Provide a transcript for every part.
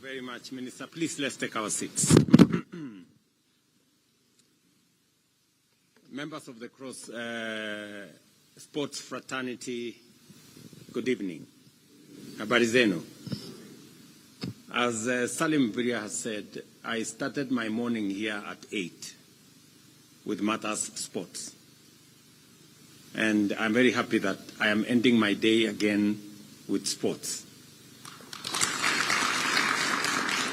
very much, Minister. Please, let's take our seats. Members of the Cross Sports Fraternity, good evening. Habari zenu. As Salim Biria has said, I started my morning here at 8 with Matters Sports. And I'm very happy that I am ending my day again with sports.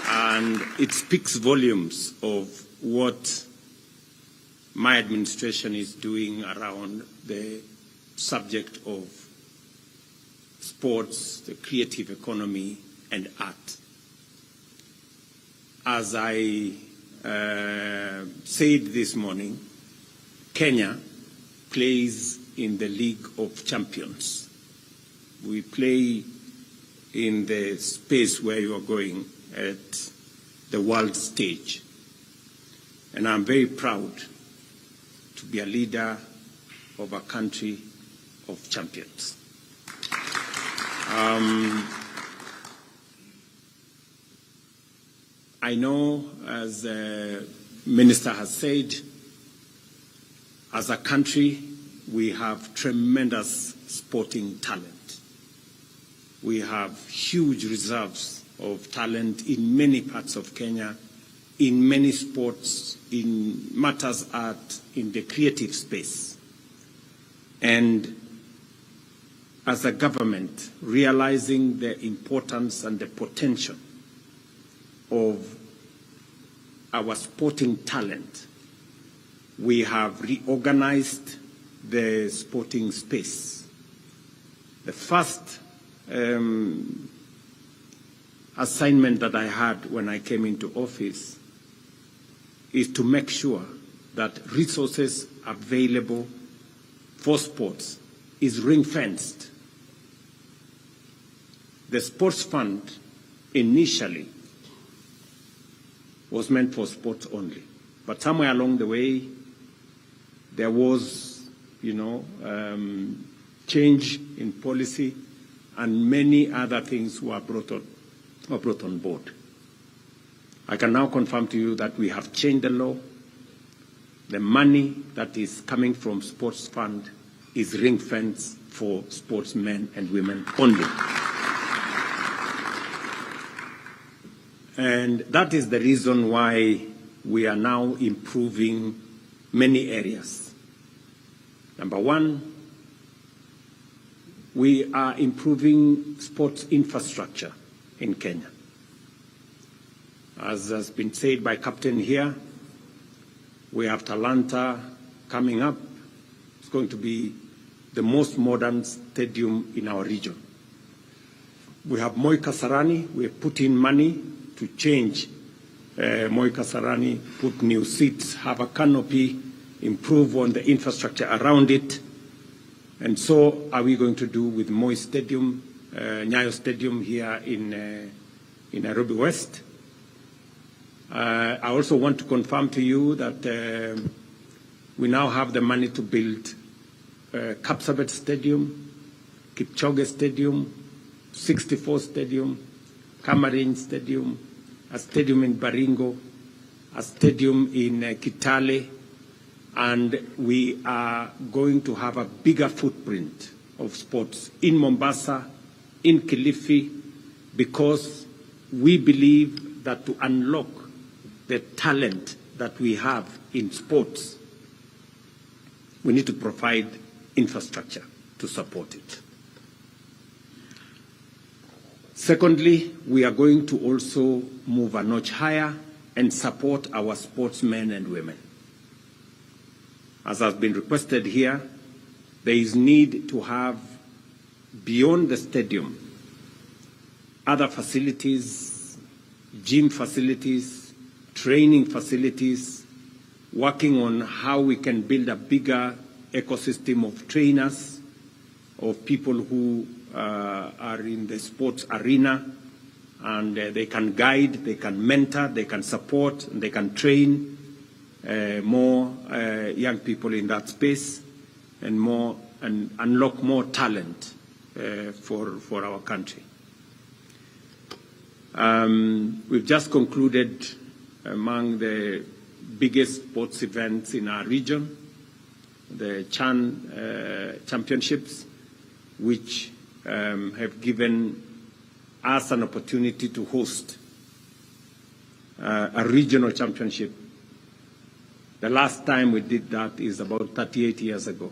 And it speaks volumes of what my administration is doing around the subject of sports, the creative economy, and art. As I said this morning, Kenya plays in the League of Champions. We play in the space where you are going at the world stage. And I'm very proud to be a leader of a country of champions. I know, as the Minister has said, as a country, we have tremendous sporting talent. We have huge reserves of talent in many parts of Kenya, in many sports, in matters art, in the creative space. And as a government, realizing the importance and the potential of our sporting talent, we have reorganized the sporting space. The first assignment that I had when I came into office is to make sure that resources available for sports is ring-fenced. The sports fund initially was meant for sports only, but somewhere along the way there was, change in policy, and many other things were brought on board. I can now confirm to you that we have changed the law. The money that is coming from sports fund is ring-fenced for sportsmen and women only. And that is the reason why we are now improving many areas. Number one, we are improving sports infrastructure in Kenya. As has been said by Captain here, we have Talanta coming up. It's going to be the most modern stadium in our region. We have Moi Kasarani. We have put in money to change Moi Kasarani, put new seats, have a canopy, improve on the infrastructure around it. And so are we going to do with Moi Stadium, Nyayo Stadium here in Nairobi West. I also want to confirm to you that we now have the money to build Kapsabet Stadium, Kipchoge Stadium, 64 Stadium, Kamarin Stadium, a stadium in Baringo, a stadium in Kitale, and we are going to have a bigger footprint of sports in Mombasa, in Kilifi, because we believe that to unlock the talent that we have in sports, we need to provide infrastructure to support it. Secondly, we are going to also move a notch higher and support our sportsmen and women. As has been requested here, there is need to have, beyond the stadium, other facilities, gym facilities, training facilities, working on how we can build a bigger ecosystem of trainers, of people who are in the sports arena, and they can guide, they can mentor, they can support, and they can train more young people in that space, and unlock more talent for our country. We've just concluded among the biggest sports events in our region, the CHAN Championships, which have given us an opportunity to host a regional championship. The last time we did that is about 38 years ago.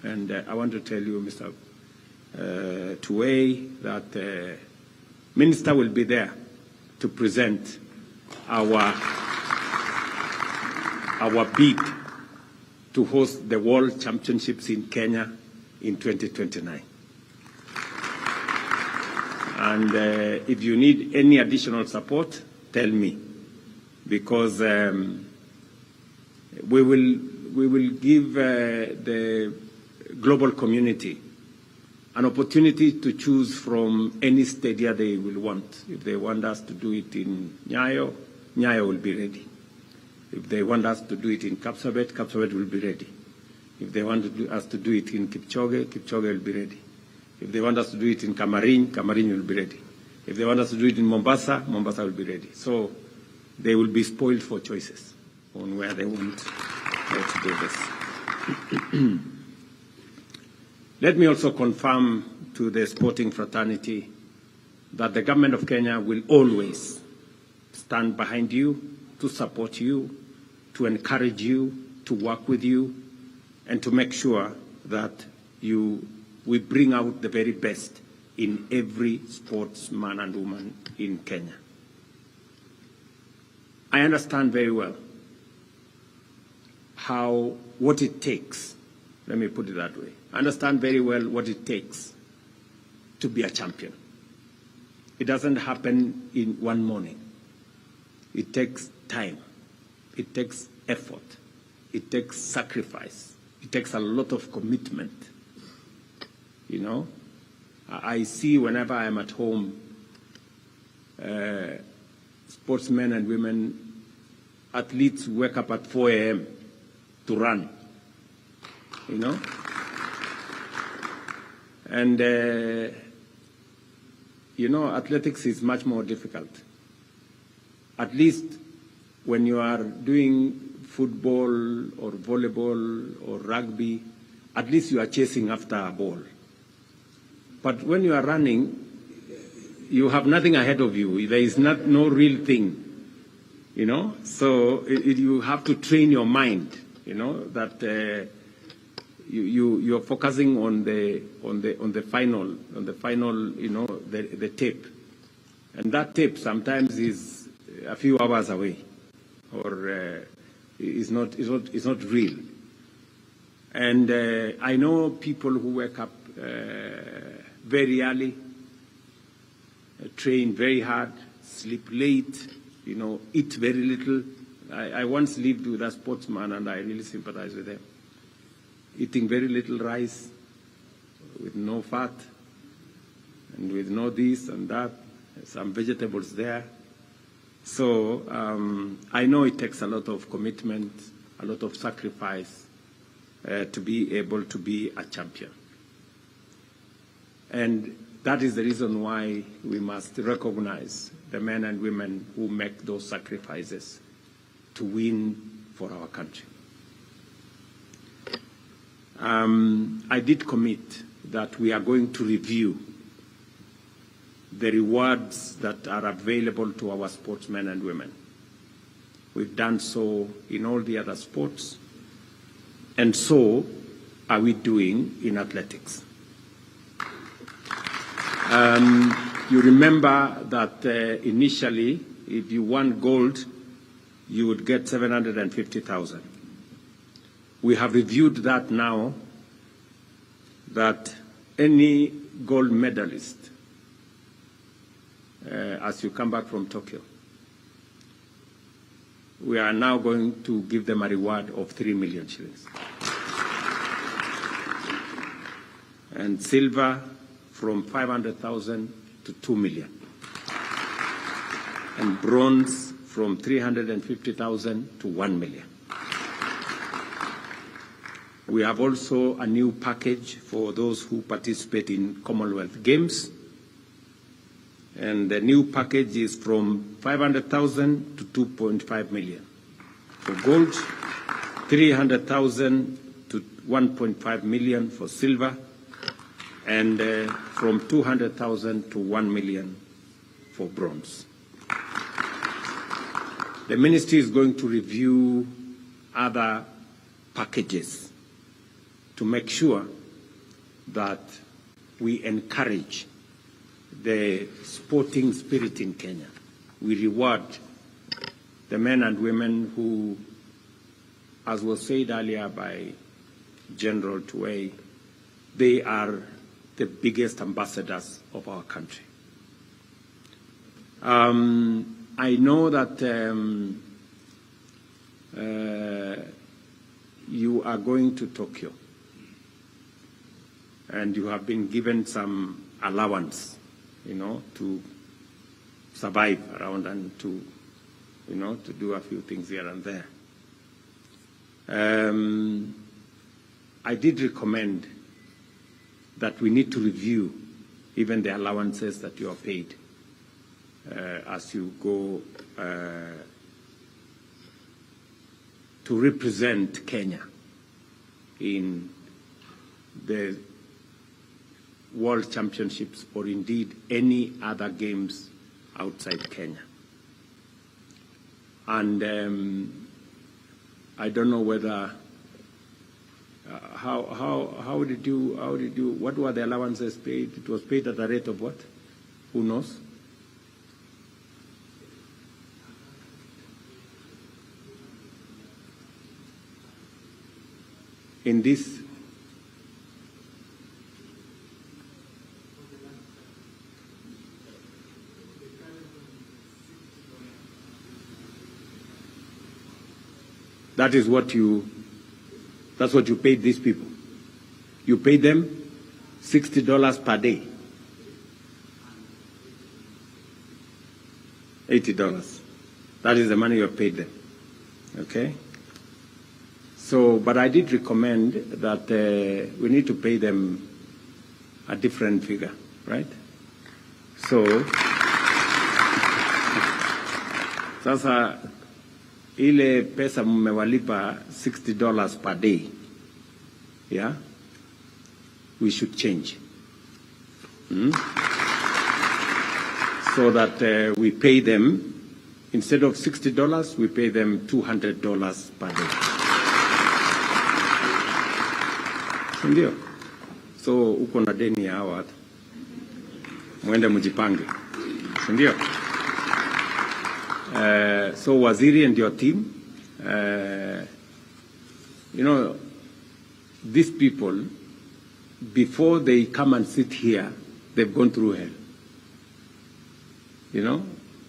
And I want to tell you, Mr. Tuwei, that the Minister will be there to present our bid to host the World Championships in Kenya in 2029. And if you need any additional support, tell me, because we will give the global community an opportunity to choose from any stadia they will want. If they want us to do it in Nyayo, Nyayo will be ready. If they want us to do it in Kapsabet, Kapsabet will be ready. If they want us to do it in Kipchoge, Kipchoge will be ready. If they want us to do it in Kamarin, Kamarin will be ready. If they want us to do it in Mombasa, Mombasa will be ready. So they will be spoiled for choices on where they want to do this. Let me also confirm to the sporting fraternity that the government of Kenya will always stand behind you, to support you, to encourage you, to work with you, and to make sure that we bring out the very best in every sportsman and woman in Kenya. I understand very well what it takes. Let me put it that way. I understand very well what it takes to be a champion. It doesn't happen in one morning. It takes time. It takes effort. It takes sacrifice. It takes a lot of commitment. You know, I see whenever I'm at home, sportsmen and women, athletes wake up at 4 a.m. to run. You know? And, you know, athletics is much more difficult. At least when you are doing football or volleyball or rugby, at least you are chasing after a ball. But when you are running, you have nothing ahead of you. There is no real thing, you know. So you have to train your mind, you know, that you're focusing on the final, you know, the tape, and that tape sometimes is a few hours away, or is not real. And I know people who wake up very early, train very hard, sleep late, you know, eat very little. I once lived with a sportsman, and I really sympathize with them. Eating very little rice, with no fat, and with no this and that, some vegetables there. So I know it takes a lot of commitment, a lot of sacrifice to be able to be a champion. And that is the reason why we must recognize the men and women who make those sacrifices to win for our country. I did commit that we are going to review the rewards that are available to our sportsmen and women. We've done so in all the other sports, and so are we doing in athletics. You remember that initially, if you won gold, you would get 750,000. We have reviewed that now, that any gold medalist, as you come back from Tokyo, we are now going to give them a reward of 3 million shillings. And silver from 500,000 to 2 million. And bronze from 350,000 to 1 million. We have also a new package for those who participate in Commonwealth Games. And the new package is from 500,000 to 2.5 million. For gold, 300,000 to 1.5 million for silver, and from 200,000 to 1 million for bronze. The ministry is going to review other packages to make sure that we encourage the sporting spirit in Kenya. We reward the men and women who, as was said earlier by General Tuwei, they are the biggest ambassadors of our country. I know that you are going to Tokyo, and you have been given some allowance, to survive around and to, to do a few things here and there. I did recommend that we need to review even the allowances that you are paid as you go to represent Kenya in the World Championships or indeed any other games outside Kenya. And I don't know whether how did you what were the allowances paid? It was paid at the rate of what? Who knows? In this that's what you paid these people. You paid them $60 per day. $80. That is the money you have paid them. Okay? So, but I did recommend that we need to pay them a different figure, right? So, sasa ile pesa mmewalipa $60 per day, yeah, we should change. So that we pay them, instead of $60, we pay them $200 per day. Ndio. So uko na deni ya hawa watu. Mwende mjipange. Ndio. So Waziri and your team, these people, before they come and sit here, they've gone through hell.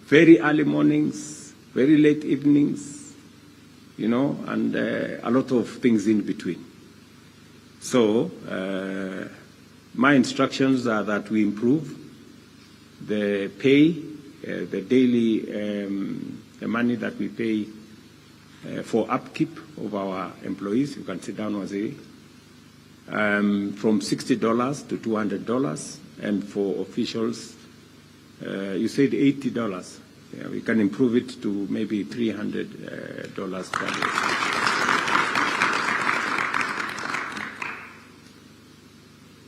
Very early mornings, very late evenings, and a lot of things in between. So my instructions are that we improve the pay, the daily, the money that we pay for upkeep of our employees. You can sit down, Waziri. From $60 to $200, and for officials, you said $80. Yeah, we can improve it to maybe $300 per day.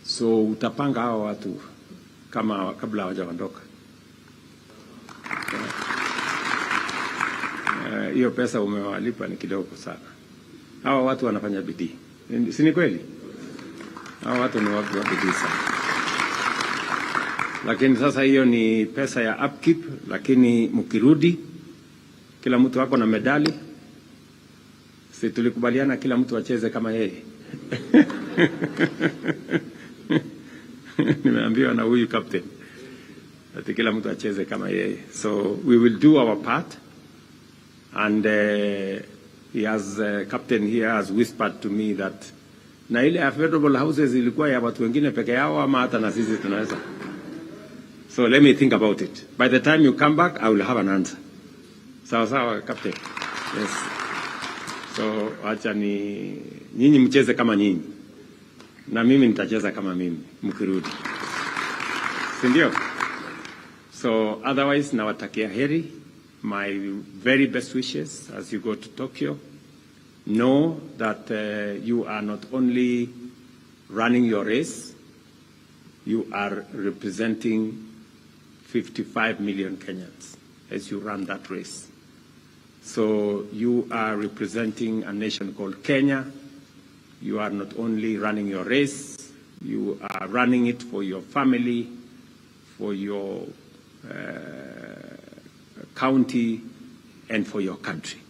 So utapanga hawa watu kabla hawajaondoka. Hiyo pesa umewalipa ni kidogo sana. Hawa watu wanafanya bidii. Si ni kweli? Hawa watu ni watu wa bidii sana. Lakini sasa hiyo ni pesa ya upkeep, lakini mkirudi kila mtu wako na medali. Si tulikubaliana kila mtu acheze kama yeye. Nimeambiwa na huyu captain ati kila mtu acheze kama yeye. So we will do our part, and he has captain here has whispered to me that na ile affordable houses ilikuwa ya watu wengine peke yao ama hata na sisi tunaweza. So let me think about it. By the time you come back, I will have an answer. Sawa captain. Yes. So acha nyinyi mcheze kama nyinyi, na mimi nitacheza kama mimi mkirudi. Si ndio? So otherwise, nawatakia heri, my very best wishes as you go to Tokyo. Know that you are not only running your race, you are representing 55 million Kenyans as you run that race. So you are representing a nation called Kenya. You are not only running your race, you are running it for your family, for your county, and for your country.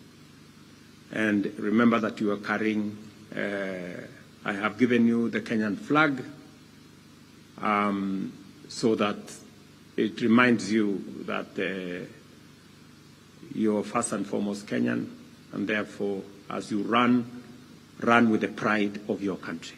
And remember that you are carrying, I have given you the Kenyan flag, so that it reminds you that you're first and foremost Kenyan, and therefore, as you run with the pride of your country.